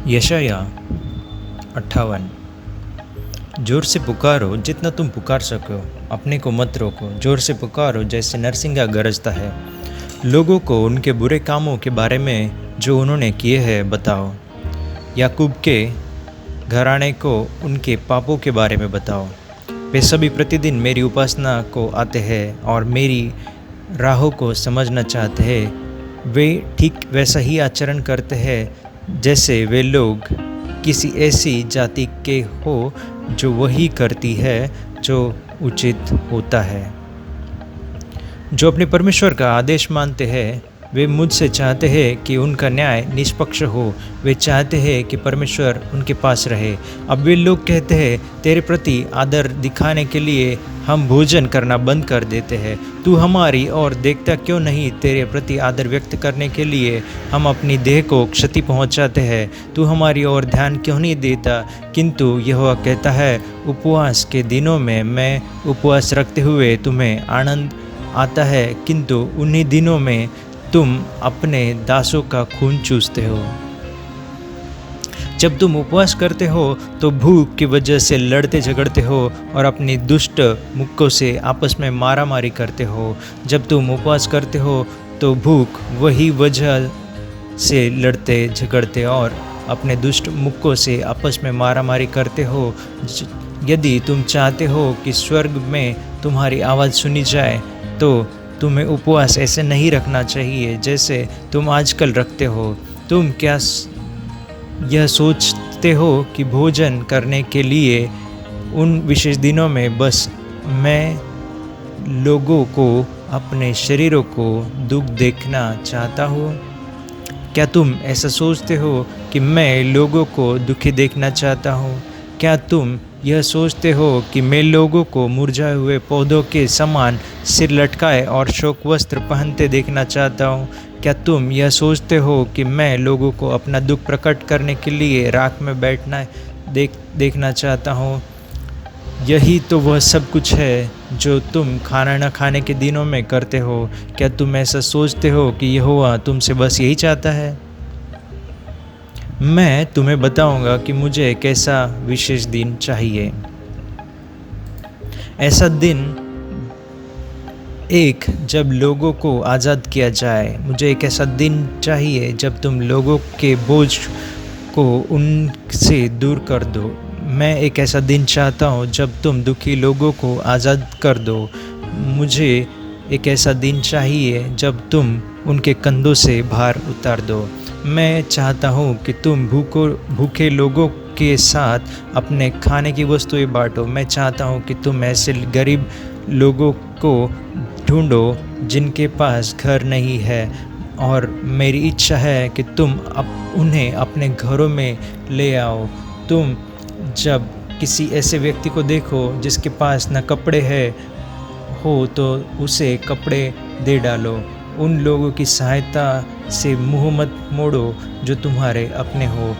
यशाया 58। जोर से पुकारो जितना तुम पुकार सको, अपने को मत रोको, जोर से पुकारो जैसे नरसिंगा गरजता है। लोगों को उनके बुरे कामों के बारे में जो उन्होंने किए हैं बताओ। याकूब के घराने को उनके पापों के बारे में बताओ। वे सभी प्रतिदिन मेरी उपासना को आते हैं और मेरी राहों को समझना चाहते हैं। वे ठीक वैसा ही आचरण करते हैं जैसे वे लोग किसी ऐसी जाति के हो जो वही करती है जो उचित होता है। जो अपने परमेश्वर का आदेश मानते हैं, वे मुझसे चाहते हैं कि उनका न्याय निष्पक्ष हो। वे चाहते हैं कि परमेश्वर उनके पास रहे। अब वे लोग कहते हैं, तेरे प्रति आदर दिखाने के लिए हम भोजन करना बंद कर देते हैं। तू हमारी ओर देखता क्यों नहीं? तेरे प्रति आदर व्यक्त करने के लिए हम अपनी देह को क्षति पहुंचाते हैं। तू हमारी ओर ध्यान क्यों नहीं देता? किंतु यहोवा कहता है, उपवास के दिनों में मैं उपवास रखते हुए तुम्हें आनंद आता है, किंतु उन्हीं दिनों में तुम अपने दासों का खून चूसते हो। जब तुम उपवास करते हो तो भूख की वजह से लड़ते झगड़ते हो और अपनी दुष्ट मुक्कों से आपस में मारामारी करते हो। जब तुम उपवास करते हो तो भूख वही वजह से लड़ते झगड़ते और अपने दुष्ट मुक्कों से आपस में मारामारी करते हो। यदि तुम चाहते हो कि स्वर्ग में तुम्हारी आवाज़ सुनी जाए तो तुम्हें उपवास ऐसे नहीं रखना चाहिए जैसे तुम आजकल रखते हो। तुम क्या यह सोचते हो कि भोजन करने के लिए उन विशेष दिनों में बस मैं लोगों को अपने शरीरों को दुख देखना चाहता हूँ? क्या तुम ऐसा सोचते हो कि मैं लोगों को दुखी देखना चाहता हूँ? क्या तुम यह सोचते हो कि मैं लोगों को मुरझाए हुए पौधों के समान सिर लटकाए और शोक वस्त्र पहनते देखना चाहता हूँ? क्या तुम यह सोचते हो कि मैं लोगों को अपना दुख प्रकट करने के लिए राख में बैठना देखना चाहता हूँ? यही तो वह सब कुछ है जो तुम खाना न खाने के दिनों में करते हो। क्या तुम ऐसा सोचते हो कि यहोवा तुमसे बस यही चाहता है? मैं तुम्हें बताऊंगा कि मुझे कैसा विशेष दिन चाहिए। ऐसा दिन एक जब लोगों को आज़ाद किया जाए। मुझे एक ऐसा दिन चाहिए जब तुम लोगों के बोझ को उनसे दूर कर दो। मैं एक ऐसा दिन चाहता हूँ जब तुम दुखी लोगों को आज़ाद कर दो। मुझे एक ऐसा दिन चाहिए जब तुम उनके कंधों से भार उतार दो। मैं चाहता हूँ कि तुम भूखे लोगों के साथ अपने खाने की वस्तुएं बांटो। मैं चाहता हूँ कि तुम ऐसे गरीब लोगों को ढूंढो जिनके पास घर नहीं है, और मेरी इच्छा है कि तुम उन्हें अपने घरों में ले आओ। तुम जब किसी ऐसे व्यक्ति को देखो जिसके पास न कपड़े हो तो उसे कपड़े दे डालो। उन लोगों की सहायता से मुँह मत मोड़ो जो तुम्हारे अपने हो।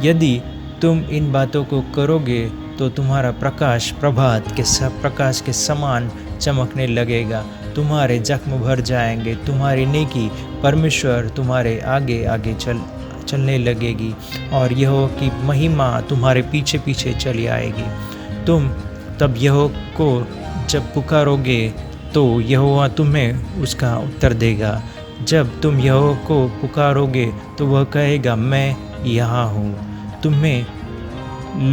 यदि तुम इन बातों को करोगे तो तुम्हारा प्रकाश प्रभात के प्रकाश के समान चमकने लगेगा। तुम्हारे जख्म भर जाएंगे। तुम्हारी नेकी परमेश्वर तुम्हारे आगे आगे चलने लगेगी और यहोवा की महिमा तुम्हारे पीछे पीछे चली आएगी। तुम तब यहोवा को जब पुकारोगे तो यहोवा तुम्हें उसका उत्तर देगा। जब तुम यहोवा को पुकारोगे तो वह कहेगा, मैं यहाँ हूँ। तुम्हें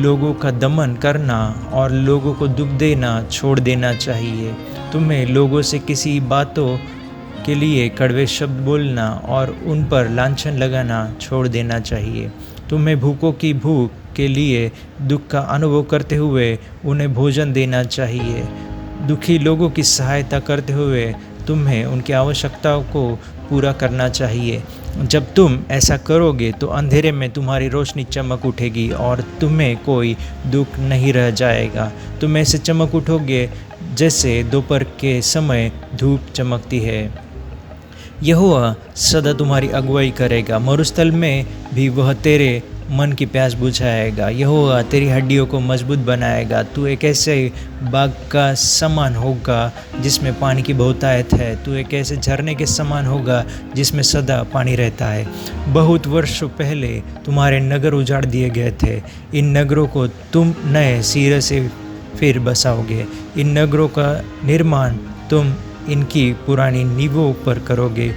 लोगों का दमन करना और लोगों को दुख देना छोड़ देना चाहिए। तुम्हें लोगों से किसी बातों के लिए कड़वे शब्द बोलना और उन पर लांछन लगाना छोड़ देना चाहिए। तुम्हें भूखों की भूख के लिए दुख का अनुभव करते हुए उन्हें भोजन देना चाहिए। दुखी लोगों की सहायता करते हुए तुम्हें उनकी आवश्यकताओं को पूरा करना चाहिए। जब तुम ऐसा करोगे तो अंधेरे में तुम्हारी रोशनी चमक उठेगी और तुम्हें कोई दुख नहीं रह जाएगा। तुम ऐसे चमक उठोगे जैसे दोपहर के समय धूप चमकती है। यहोवा सदा तुम्हारी अगुवाई करेगा। मरुस्थल में भी वह तेरे मन की प्यास बुझाएगा, यहोवा तेरी हड्डियों को मजबूत बनाएगा। तू एक ऐसे बाग का समान होगा जिसमें पानी की बहुतायत है। तू एक ऐसे झरने के समान होगा जिसमें सदा पानी रहता है। बहुत वर्षों पहले तुम्हारे नगर उजाड़ दिए गए थे, इन नगरों को तुम नए सिरे से फिर बसाओगे। इन नगरों का निर्माण तुम इनकी पुरानी नींवों पर करोगे।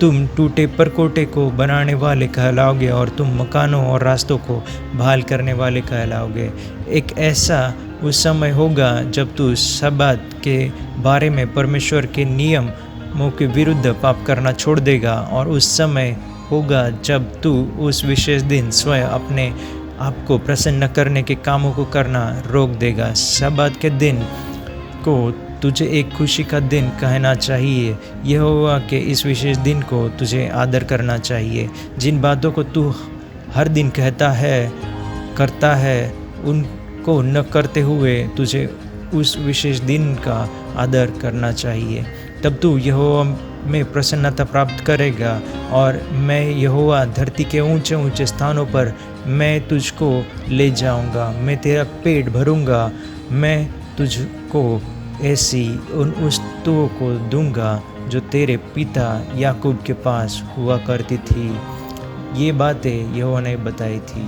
तुम टूटे परकोटे को बनाने वाले कहलाओगे और तुम मकानों और रास्तों को बहाल करने वाले कहलाओगे। एक ऐसा उस समय होगा जब तू सब्बात के बारे में परमेश्वर के नियमों के विरुद्ध पाप करना छोड़ देगा, और उस समय होगा जब तू उस विशेष दिन स्वयं अपने आपको प्रसन्न करने के कामों को करना रोक देगा। सब्बात के दिन को तुझे एक खुशी का दिन कहना चाहिए। यहोवा के इस विशेष दिन को तुझे आदर करना चाहिए। जिन बातों को तू हर दिन कहता है करता है, उनको न करते हुए तुझे उस विशेष दिन का आदर करना चाहिए। तब तू यहोवा में प्रसन्नता प्राप्त करेगा, और मैं यहोवा धरती के ऊंचे ऊंचे स्थानों पर मैं तुझको ले जाऊंगा। मैं तेरा पेट भरूंगा। मैं तुझको ऐसी उन वस्तुओं को दूंगा जो तेरे पिता याकूब के पास हुआ करती थी। ये बातें यहोवा ने बताई थी।